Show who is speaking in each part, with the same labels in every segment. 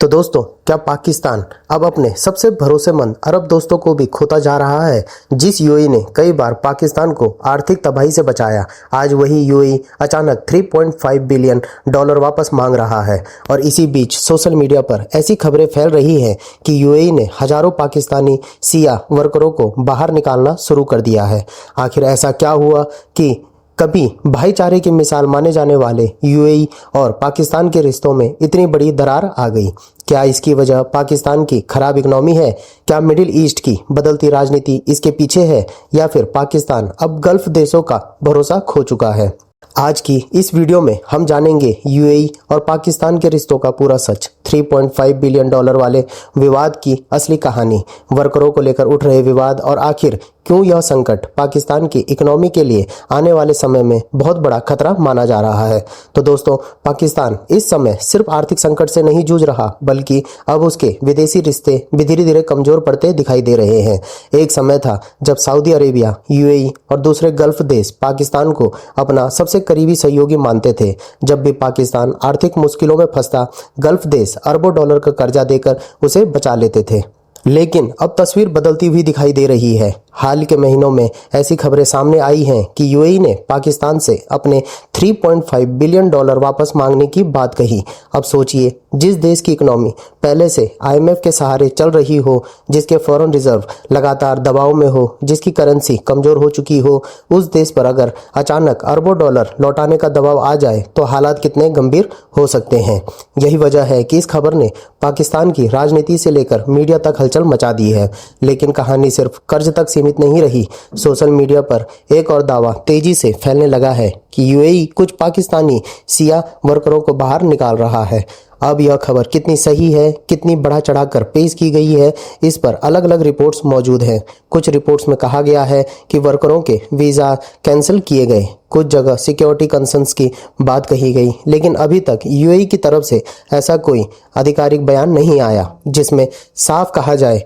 Speaker 1: तो दोस्तों, क्या पाकिस्तान अब अपने सबसे भरोसेमंद अरब दोस्तों को भी खोता जा रहा है? जिस यूएई ने कई बार पाकिस्तान को आर्थिक तबाही से बचाया, आज वही यूएई अचानक 3.5 बिलियन डॉलर वापस मांग रहा है। और इसी बीच सोशल मीडिया पर ऐसी खबरें फैल रही हैं कि यूएई ने हजारों पाकिस्तानी सिया वर्करों को बाहर निकालना शुरू कर दिया है। आखिर ऐसा क्या हुआ कि कभी भाईचारे की मिसाल माने जाने वाले यूएई और पाकिस्तान के रिश्तों में इतनी बड़ी दरार आ गई? क्या इसकी वजह पाकिस्तान की खराब इकोनॉमी है? क्या मिडिल ईस्ट की बदलती राजनीति इसके पीछे है, या फिर पाकिस्तान अब गल्फ देशों का भरोसा खो चुका है? आज की इस वीडियो में हम जानेंगे यूएई और पाकिस्तान के रिश्तों का पूरा सच, 3.5 बिलियन डॉलर वाले विवाद की असली कहानी, वर्करों को लेकर उठ रहे विवाद, और आखिर क्यों यह संकट पाकिस्तान की इकोनॉमी के लिए आने वाले समय में बहुत बड़ा खतरा माना जा रहा है। तो दोस्तों, पाकिस्तान इस समय सिर्फ आर्थिक संकट से नहीं जूझ रहा, बल्कि अब उसके विदेशी रिश्ते भी धीरे धीरे कमजोर पड़ते दिखाई दे रहे हैं। एक समय था जब सऊदी अरेबिया, यूएई और दूसरे गल्फ देश पाकिस्तान को अपना सबसे करीबी सहयोगी मानते थे। जब भी पाकिस्तान आर्थिक मुश्किलों में फंसता, गल्फ देश अरबों डॉलर का कर्जा देकर उसे बचा लेते थे। लेकिन अब तस्वीर बदलती हुई दिखाई दे रही है। हाल के महीनों में ऐसी खबरें सामने आई हैं कि यूएई ने पाकिस्तान से अपने 3.5 बिलियन डॉलर वापस मांगने की बात कही। अब सोचिए, जिस देश की इकोनॉमी पहले से आईएमएफ के सहारे चल रही हो, जिसके फॉरेन रिजर्व लगातार दबाव में हो, जिसकी करेंसी कमजोर हो चुकी हो, उस देश पर अगर अचानक अरबों डॉलर लौटाने का दबाव आ जाए तो हालात कितने गंभीर हो सकते हैं। यही वजह है कि इस खबर ने पाकिस्तान की राजनीति से लेकर मीडिया तक हलचल मचा दी है। लेकिन कहानी सिर्फ कर्ज तक सीमित नहीं रही। सोशल मीडिया पर एक और दावा तेजी से फैलने लगा है कि यूएई कुछ पाकिस्तानी सिया वर्करों को बाहर निकाल रहा है। अब यह खबर कितनी सही है, कितनी बढ़ा चढ़ाकर पेश की गई है, इस पर अलग अलग रिपोर्ट्स मौजूद हैं। कुछ रिपोर्ट्स में कहा गया है कि वर्करों के वीज़ा कैंसिल किए गए, कुछ जगह सिक्योरिटी कंसर्न्स की बात कही गई, लेकिन अभी तक यूएई की तरफ से ऐसा कोई आधिकारिक बयान नहीं आया जिसमें साफ कहा जाए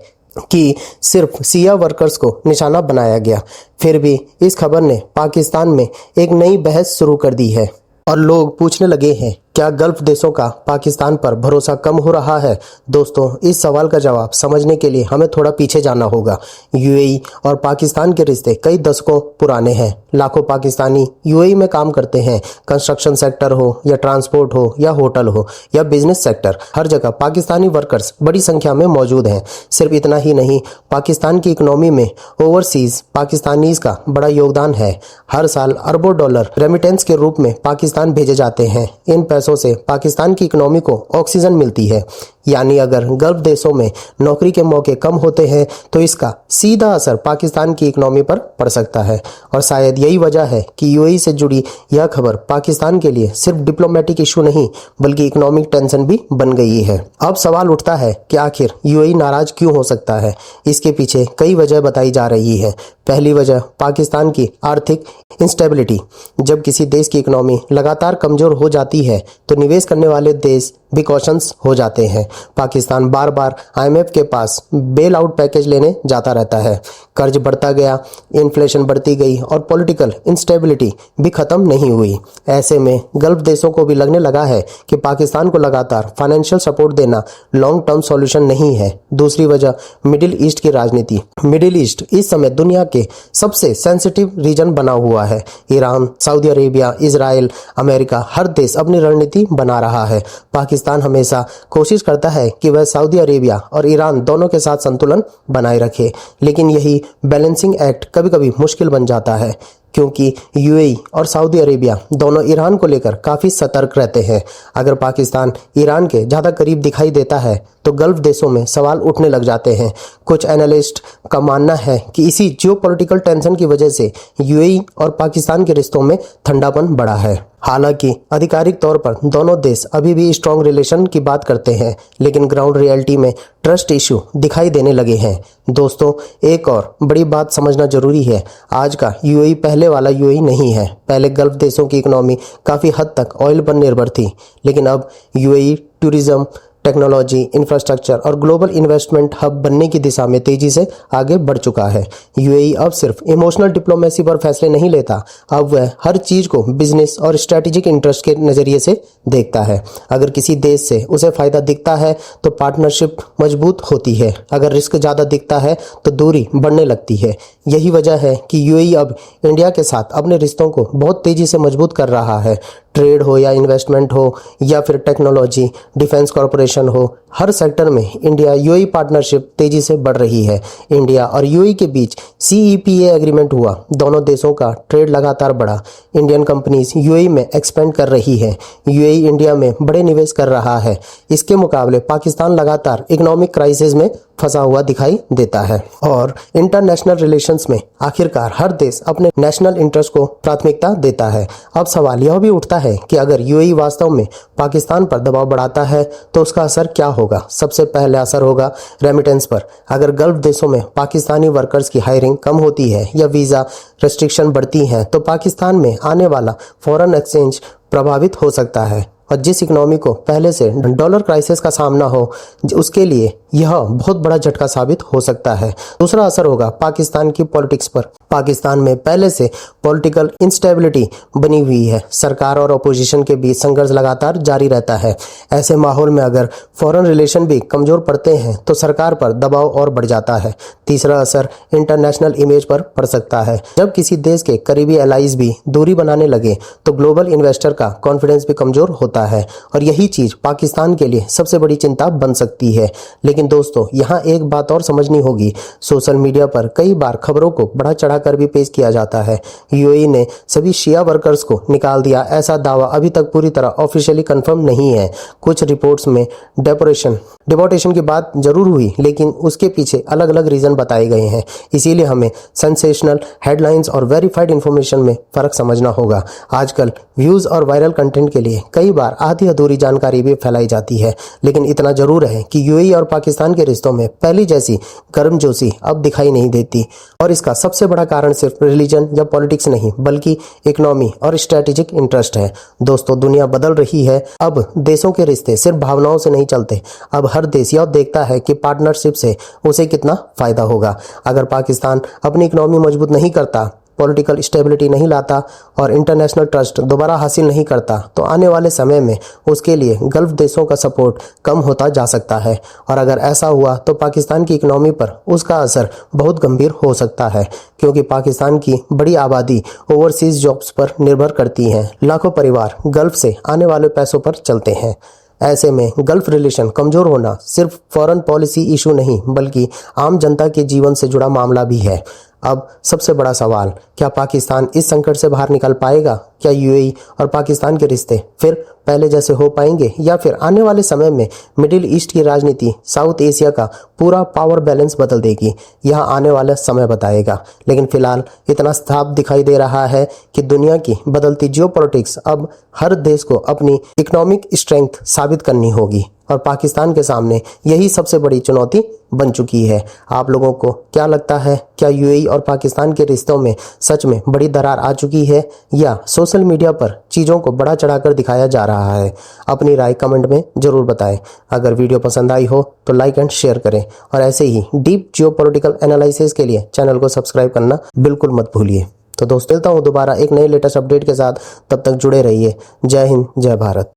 Speaker 1: कि सिर्फ सिया वर्कर्स को निशाना बनाया गया। फिर भी इस खबर ने पाकिस्तान में एक नई बहस शुरू कर दी है और लोग पूछने लगे हैं, क्या गल्फ देशों का पाकिस्तान पर भरोसा कम हो रहा है? दोस्तों, इस सवाल का जवाब समझने के लिए हमें थोड़ा पीछे जाना होगा। यूएई और पाकिस्तान के रिश्ते कई दशकों पुराने हैं। लाखों पाकिस्तानी यूएई में काम करते हैं। कंस्ट्रक्शन सेक्टर हो या ट्रांसपोर्ट हो या होटल हो या बिजनेस सेक्टर, हर जगह पाकिस्तानी वर्कर्स बड़ी संख्या में मौजूद हैं। सिर्फ इतना ही नहीं, पाकिस्तान की इकोनॉमी में ओवरसीज पाकिस्तानीज का बड़ा योगदान है। हर साल अरबों डॉलर रेमिटेंस के रूप में पाकिस्तान भेजे जाते हैं। इन पैसों से पाकिस्तान की इकोनॉमी को ऑक्सीजन मिलती है। यानी अगर गल्फ देशों में नौकरी के मौके कम होते हैं तो इसका सीधा असर पाकिस्तान की इकोनॉमी पर पड़ सकता है। और शायद यही वजह है कि यूएई से जुड़ी यह खबर पाकिस्तान के लिए सिर्फ डिप्लोमेटिक इशू नहीं, बल्कि इकोनॉमिक टेंशन भी बन गई है। अब सवाल उठता है कि आखिर यूएई नाराज क्यों हो सकता है? इसके पीछे कई वजह बताई जा रही है। पहली वजह पाकिस्तान की आर्थिक इंस्टेबिलिटी। जब किसी देश की इकोनॉमी लगातार कमजोर हो जाती है तो निवेश करने वाले देश भी कॉशंस हो जाते हैं। पाकिस्तान बार बार आईएमएफ के पास बेल आउट पैकेज लेने जाता रहता है। कर्ज बढ़ता गया, इन्फ्लेशन बढ़ती गई और पॉलिटिकल इंस्टेबिलिटी भी खत्म नहीं हुई। ऐसे में गल्फ देशों को भी लगने लगा है कि पाकिस्तान को लगातार फाइनेंशियल सपोर्ट देना लॉन्ग टर्म सॉल्यूशन नहीं है। दूसरी वजह मिडिल ईस्ट की राजनीति। मिडिल ईस्ट इस समय दुनिया के सबसे सेंसिटिव रीजन बना हुआ है। Iran, Saudi Arabia, Israel, America, हर देश अपनी रणनीति बना रहा है। पाकिस्तान हमेशा कोशिश करता है कि वह सऊदी अरेबिया और ईरान दोनों के साथ संतुलन बनाए रखे, लेकिन यही बैलेंसिंग एक्ट कभी कभी मुश्किल बन जाता है, क्योंकि यूएई और सऊदी अरेबिया दोनों ईरान को लेकर काफ़ी सतर्क रहते हैं। अगर पाकिस्तान ईरान के ज़्यादा करीब दिखाई देता है तो गल्फ देशों में सवाल उठने लग जाते हैं। कुछ एनालिस्ट का मानना है कि इसी जियोपॉलिटिकल टेंशन की वजह से यूएई और पाकिस्तान के रिश्तों में ठंडापन बढ़ा है। हालांकि आधिकारिक तौर पर दोनों देश अभी भी स्ट्रॉन्ग रिलेशन की बात करते हैं, लेकिन ग्राउंड रियलिटी में ट्रस्ट इशू दिखाई देने लगे हैं। दोस्तों, एक और बड़ी बात समझना जरूरी है। आज का यूएई पहले वाला यूएई नहीं है। पहले गल्फ देशों की इकोनॉमी काफ़ी हद तक ऑयल पर निर्भर थी, लेकिन अब यूएई टूरिज्म, टेक्नोलॉजी, इंफ्रास्ट्रक्चर और ग्लोबल इन्वेस्टमेंट हब बनने की दिशा में तेजी से आगे बढ़ चुका है। यूएई अब सिर्फ इमोशनल डिप्लोमेसी पर फैसले नहीं लेता, अब वह हर चीज को बिजनेस और स्ट्रेटेजिक इंटरेस्ट के नजरिए से देखता है। अगर किसी देश से उसे फायदा दिखता है तो पार्टनरशिप मजबूत होती है, अगर रिस्क ज्यादा दिखता है तो दूरी बढ़ने लगती है। यही वजह है कि यूएई अब इंडिया के साथ अपने रिश्तों को बहुत तेजी से मजबूत कर रहा है। ट्रेड हो या इन्वेस्टमेंट हो या फिर टेक्नोलॉजी, डिफेंस कॉरपोरेशन हो, हर सेक्टर में इंडिया यूएई पार्टनरशिप तेजी से बढ़ रही है। इंडिया और यूएई के बीच सीईपीए एग्रीमेंट हुआ, दोनों देशों का ट्रेड लगातार बढ़ा। इंडियन कंपनीज यूएई में एक्सपेंड कर रही है, यूएई इंडिया में बड़े निवेश कर रहा है। इसके मुकाबले पाकिस्तान लगातार इकोनॉमिक क्राइसिस में फंसा हुआ दिखाई देता है और इंटरनेशनल रिलेशंस में आखिरकार हर देश अपने नेशनल इंटरेस्ट को प्राथमिकता देता है। अब सवाल यह भी उठता है कि अगर यूएई वास्तव में पाकिस्तान पर दबाव बढ़ाता है तो उसका असर क्या होगा। सबसे पहले असर होगा रेमिटेंस पर। अगर गल्फ देशों में पाकिस्तानी वर्कर्स की हायरिंग कम होती है या वीज़ा रेस्ट्रिक्शन बढ़ती हैं तो पाकिस्तान में आने वाला फॉरेन एक्सचेंज प्रभावित हो सकता है और जिस इकोनॉमी को पहले से डॉलर क्राइसिस का सामना हो उसके लिए यह बहुत बड़ा झटका साबित हो सकता है। दूसरा असर होगा पाकिस्तान की पॉलिटिक्स पर। पाकिस्तान में पहले से पॉलिटिकल इंस्टेबिलिटी बनी हुई है, सरकार और अपोजिशन के बीच संघर्ष लगातार जारी रहता है। ऐसे माहौल में अगर फॉरेन रिलेशन भी कमजोर पड़ते हैं तो सरकार पर दबाव और बढ़ जाता है। तीसरा असर इंटरनेशनल इमेज पर पड़ सकता है। जब किसी देश के करीबी एलाइज भी दूरी बनाने लगे तो ग्लोबल इन्वेस्टर का कॉन्फिडेंस भी कमजोर होता है और यही चीज पाकिस्तान के लिए सबसे बड़ी चिंता बन सकती है। लेकिन दोस्तों, यहाँ एक बात और समझनी होगी, सोशल मीडिया पर कई बार खबरों को बढ़ा चढ़ाकर भी पेश किया जाता है। यूएई ने सभी शिया वर्कर्स को निकाल दिया, ऐसा दावा अभी तक पूरी तरह ऑफिशियली कंफर्म नहीं है। कुछ रिपोर्ट्स में डिपोर्टेशन की बात जरूर हुई, लेकिन उसके पीछे अलग अलग रीजन बताए गए हैं। इसीलिए हमें सेंसेशनल हेडलाइंस और वेरीफाइड इंफॉर्मेशन में फर्क समझना होगा। आजकल व्यूज और वायरल कंटेंट के लिए कई बार आधी अधूरी जानकारी भी फैलाई जाती है, लेकिन इतना जरूर है कि यूएई और पाकिस्तान के रिश्तों में पहली जैसी गर्मजोशी अब दिखाई नहीं देती और इसका सबसे बड़ा कारण सिर्फ रिलीजन या पॉलिटिक्स नहीं बल्कि इकोनॉमी और स्ट्रेटेजिक इंटरेस्ट है। दोस्तों, दुनिया बदल रही है। अब देशों के रिश्ते सिर्फ भावनाओं से नहीं चलते, अब हर देश यह देखता है कि पार्टनरशिप से उसे कितना फायदा होगा। अगर पाकिस्तान अपनी इकोनॉमी मजबूत नहीं करता, पॉलिटिकल स्टेबिलिटी नहीं लाता और इंटरनेशनल ट्रस्ट दोबारा हासिल नहीं करता तो आने वाले समय में उसके लिए गल्फ देशों का सपोर्ट कम होता जा सकता है और अगर ऐसा हुआ तो पाकिस्तान की इकोनॉमी पर उसका असर बहुत गंभीर हो सकता है, क्योंकि पाकिस्तान की बड़ी आबादी ओवरसीज जॉब्स पर निर्भर करती है। लाखों परिवार गल्फ से आने वाले पैसों पर चलते हैं। ऐसे में गल्फ रिलेशन कमजोर होना सिर्फ फॉरेन पॉलिसी इशू नहीं बल्कि आम जनता के जीवन से जुड़ा मामला भी है। अब सबसे बड़ा सवाल, क्या पाकिस्तान इस संकट से बाहर निकल पाएगा? क्या यूएई और पाकिस्तान के रिश्ते फिर पहले जैसे हो पाएंगे या फिर आने वाले समय में मिडिल ईस्ट की राजनीति साउथ एशिया का पूरा पावर बैलेंस बदल देगी? यह आने वाला समय बताएगा। लेकिन फिलहाल इतना साफ दिखाई दे रहा है कि दुनिया की बदलती जियोपॉलिटिक्स अब हर देश को अपनी इकोनॉमिक स्ट्रेंथ साबित करनी होगी और पाकिस्तान के सामने यही सबसे बड़ी चुनौती बन चुकी है। आप लोगों को क्या लगता है, क्या यूएई और पाकिस्तान के रिश्तों में सच में बड़ी दरार आ चुकी है या सोशल मीडिया पर चीज़ों को बढ़ा चढ़ाकर दिखाया जा रहा है? अपनी राय कमेंट में जरूर बताएं। अगर वीडियो पसंद आई हो तो लाइक एंड शेयर करें और ऐसे ही डीप जियोपॉलिटिकल एनालिसिस के लिए चैनल को सब्सक्राइब करना बिल्कुल मत भूलिए। तो दोस्तों, मिलता हूँ दोबारा एक नए लेटेस्ट अपडेट के साथ, तब तक जुड़े रहिए। जय हिंद, जय भारत।